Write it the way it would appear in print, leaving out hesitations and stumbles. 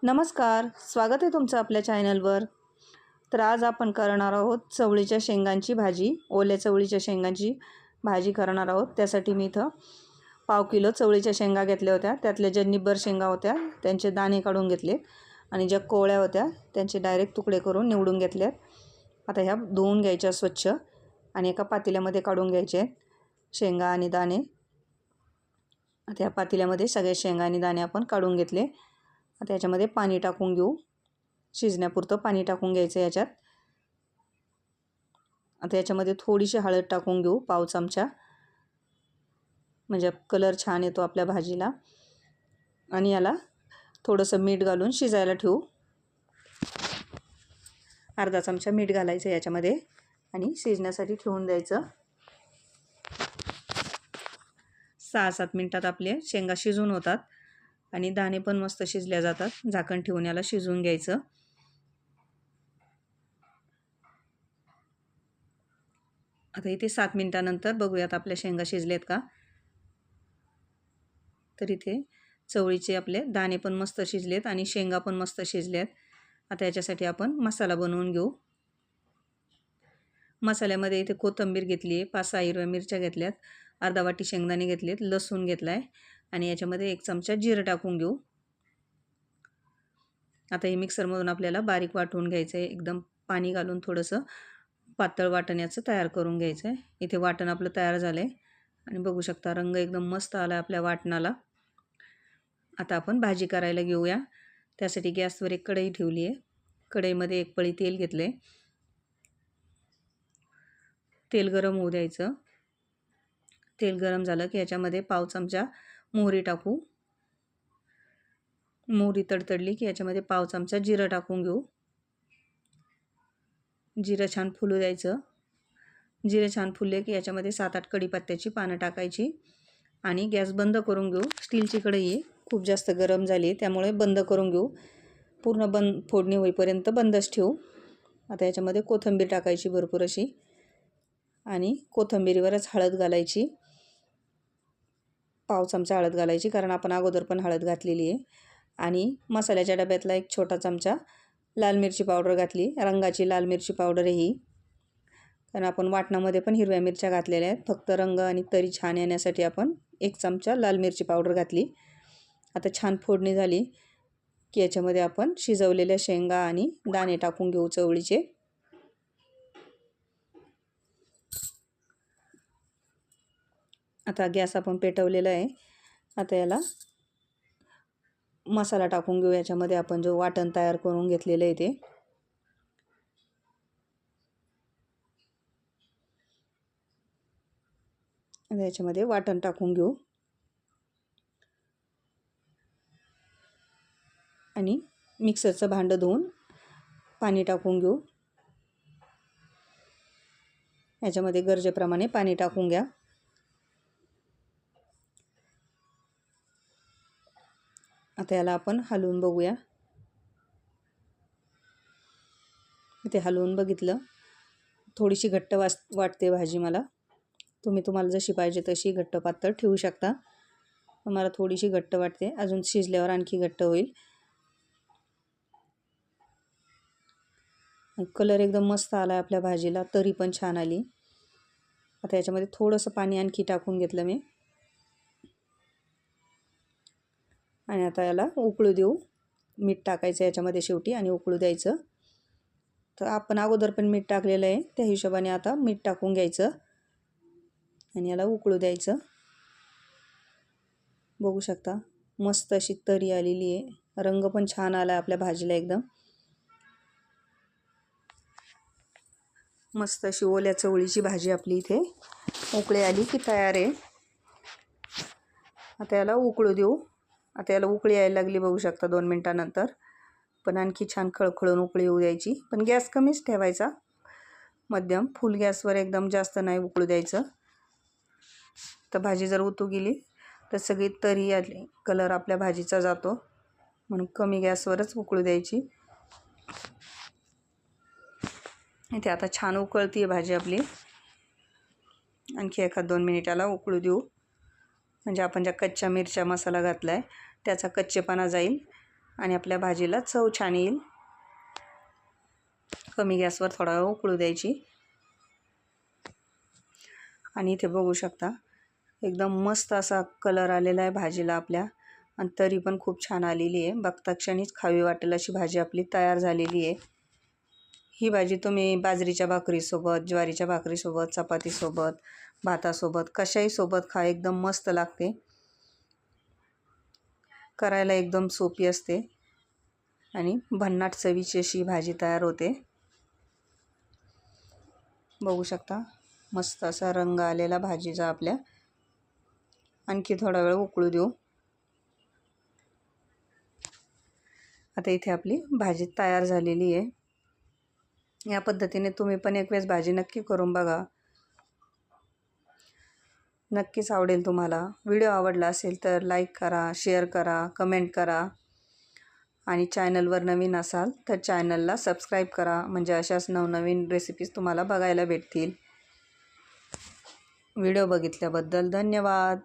नमस्कार, स्वागत आहे तुमचं आपल्या चॅनलवर। तर आज आपण करणार आहोत चवळीच्या शेंगांची भाजी। ओल्या चवळीच्या शेंगांची भाजी करणार आहोत। त्यासाठी मी इथं पाव किलो चवळीच्या शेंगा घेतल्या होत्या। त्यातल्या ज्या निब्बर शेंगा होत्या त्यांचे दाणे काढून घेतले आणि ज्या कोवळ्या होत्या त्यांचे डायरेक्ट तुकडे करून निवडून घेतलेत। आता ह्या धुवून घ्यायच्या स्वच्छ आणि एका पातेल्यामध्ये काढून घ्यायचे शेंगा आणि दाणे। आता या पातेल्यामध्ये सगळे शेंगा आणि दाणे आपण काढून घेतले। आता याच्यामध्ये पाणी टाकून घेऊ, शिजण्यापुरतं पाणी टाकून घ्यायचं याच्यात। आता याच्यामध्ये थोडीशी हळद टाकून घेऊ, पाव चमचा, म्हणजे कलर छान येतो आपल्या भाजीला। आणि याला थोडंसं मीठ घालून शिजायला ठेवू। अर्धा चमचा मीठ घालायचं याच्यामध्ये आणि शिजण्यासाठी ठेवून द्यायचं। 6-7 मिनिटात आपले शेंगा शिजून होतात आणि दाणे पण मस्त शिजल्या जातात। झाकण ठेवून याला शिजवून घ्यायचं। आता इथे 7 मिनिटानंतर बघूयात आपल्या शेंगा शिजलेत का। तर इथे चवळीचे आपले दाणे पण मस्त शिजलेत आणि शेंगा पण मस्त शिजल्यात। आता याच्यासाठी आपण मसाला बनवून घेऊ। मसाल्यामध्ये इथे कोथिंबीर घेतली आहे, 5-6 हिरव्या मिरच्या घेतल्यात, अर्धा वाटी शेंगदाणे घेतलेत, लसूण घेतलाय आणि याच्यामध्ये 1 चमचा जिरं टाकून घेऊ। आता हे मिक्सरमधून आपल्याला बारीक वाटून घ्यायचं आहे। एकदम पाणी घालून थोडंसं पातळ वाटण्याचं तयार करून घ्यायचं आहे। इथे वाटण आपलं तयार झालं आहे आणि बघू शकता रंग एकदम मस्त आला आपल्या वाटणाला। आता आपण भाजी करायला घेऊया। त्यासाठी गॅसवर एक कढई ठेवली आहे। कढईमध्ये 1 पळी तेल घेतलं आहे। तेल गरम होऊ द्यायचं। तेल गरम झालं की याच्यामध्ये पाव चमचा मोहरी टाकू। मोहरी तडतडली की याच्यामध्ये पाव चमचा जिरं टाकून घेऊ। जिरं छान फुलू द्यायचं। जिरे छान फुलले की याच्यामध्ये 7-8 कढीपत्त्याची पानं टाकायची आणि गॅस बंद करून घेऊ। स्टीलची कढई आहे, खूप जास्त गरम झाली त्यामुळे बंद करून घेऊ। पूर्ण फोडणी होईपर्यंत बंदच ठेवू। आता याच्यामध्ये कोथिंबीर टाकायची भरपूर अशी आणि कोथिंबीरीवरच हळद घालायची। पाव चमचा हळद घालायची, कारण आपण अगोदर पण हळद घातलेली आहे। आणि मसाल्याच्या डब्यातला 1 छोटा चमचा लाल मिरची पावडर घातली, रंगाची लाल मिरची पावडर आहे ही, कारण आपण वाटणामध्ये पण हिरव्या मिरच्या घातलेल्या आहेत। फक्त रंग आणि तरी छान येण्यासाठी आपण 1 चमचा लाल मिरची पावडर घातली। आता छान फोडणी झाली की याच्यामध्ये आपण शिजवलेल्या शेंगा आणि दाणे टाकून घेऊ चवळीचे। आता गॅस आपण पेटवलेला आहे। आता याला मसाला टाकून घेऊ याच्यामध्ये, आपण जो वाटण तयार करून घेतलेलं आहे ते। आता याच्यामध्ये वाटण टाकून घेऊ आणि मिक्सरचं भांडं धुवून पाणी टाकून घेऊ। याच्यामध्ये गरजेप्रमाणे पाणी टाकून घ्या। आता याला आपण हलवून बघूया। इथे हलवून बघितलं, थोडीशी घट्ट वाटते भाजी मला। तुम्हाला जशी पाहिजे तशी घट्ट पातळ ठेवू शकता। मला थोडीशी घट्ट वाटते, अजून शिजल्यावर आणखी घट्ट होईल। कलर एकदम मस्त आला आपल्या भाजीला, तरी पण छान आली। आता याच्यामध्ये थोडंसं पाणी आणखी टाकून घेतलं मी आणि आता याला उकळू देऊ। मीठ टाकायचं याच्यामध्ये शेवटी आणि उकळू द्यायचं। तर आपण अगोदर पण मीठ टाकलेलं आहे, त्या हिशोबाने आता मीठ टाकून घ्यायचं आणि याला उकळू द्यायचं। बघू शकता मस्त अशी तरी आलेली आहे, रंग पण छान आला आपल्या भाजीला एकदम मस्त अशी ओल्या चवळीची भाजी आपली इथे उकळी आली की तयार आहे। आता याला उकळू देऊ। आता याला उकळी यायला लागली, बघू शकता 2 मिनिटानंतर, पण आणखी छान खळखळून उकळी येऊ द्यायची। पण गॅस कमीच ठेवायचा, मध्यम, फुल गॅसवर एकदम जास्त नाही उकळू द्यायचं। तर भाजी जर उतू गेली तर सगळी तरी आली, कलर आपल्या भाजीचा जातो, म्हणून कमी गॅसवरच उकळू द्यायची। इथे आता छान उकळती आहे भाजी आपली। आणखी 1-2 मिनिटाला उकळू देऊ, म्हणजे आपण ज्या कच्च्या मिरच्या मसाला घातला आहे त्याचा कच्चेपणा जाईल आणि आपल्या भाजीला चव छान येईल. कमी गॅसवर थोडा वेळ उकळू द्यायची. आणि इथे बघू शकता एकदम मस्त असा कलर आलेला आहे भाजीला आपल्या, आणि तरी पण खूप छान आलेली आहे. बघता क्षणीच खावी वाटेल अशी भाजी आपली तयार झालेली आहे. ही भाजी तुम्ही बाजरीच्या भाकरीसोबत, ज्वारीच्या भाकरीसोबत, चपातीसोबत, भातासोबत कशाही सोबत खा, एकदम मस्त लागते. करायला एकदम सोपी असते आणि भन्नाट चवीची अशी भाजी तयार होते. बघू शकता मस्त असा रंग आलेला भाजीचा आपल्या. आणखी थोडा वेळ उकळू देऊ. आता इथे आपली भाजी तयार झालेली आहे. या पद्धतीने तुम्ही पण एक वेळेस भाजी नक्की करून बघा, नक्कीच आवडेल तुम्हाला. व्हिडिओ आवडला असेल तर लाईक करा, शेअर करा, कमेंट करा. आणि चॅनलवर नवीन असाल तर चॅनलला सबस्क्राईब करा, म्हणजे अशाच नवनवीन रेसिपीज तुम्हाला बघायला भेटतील. व्हिडिओ बघितल्याबद्दल धन्यवाद.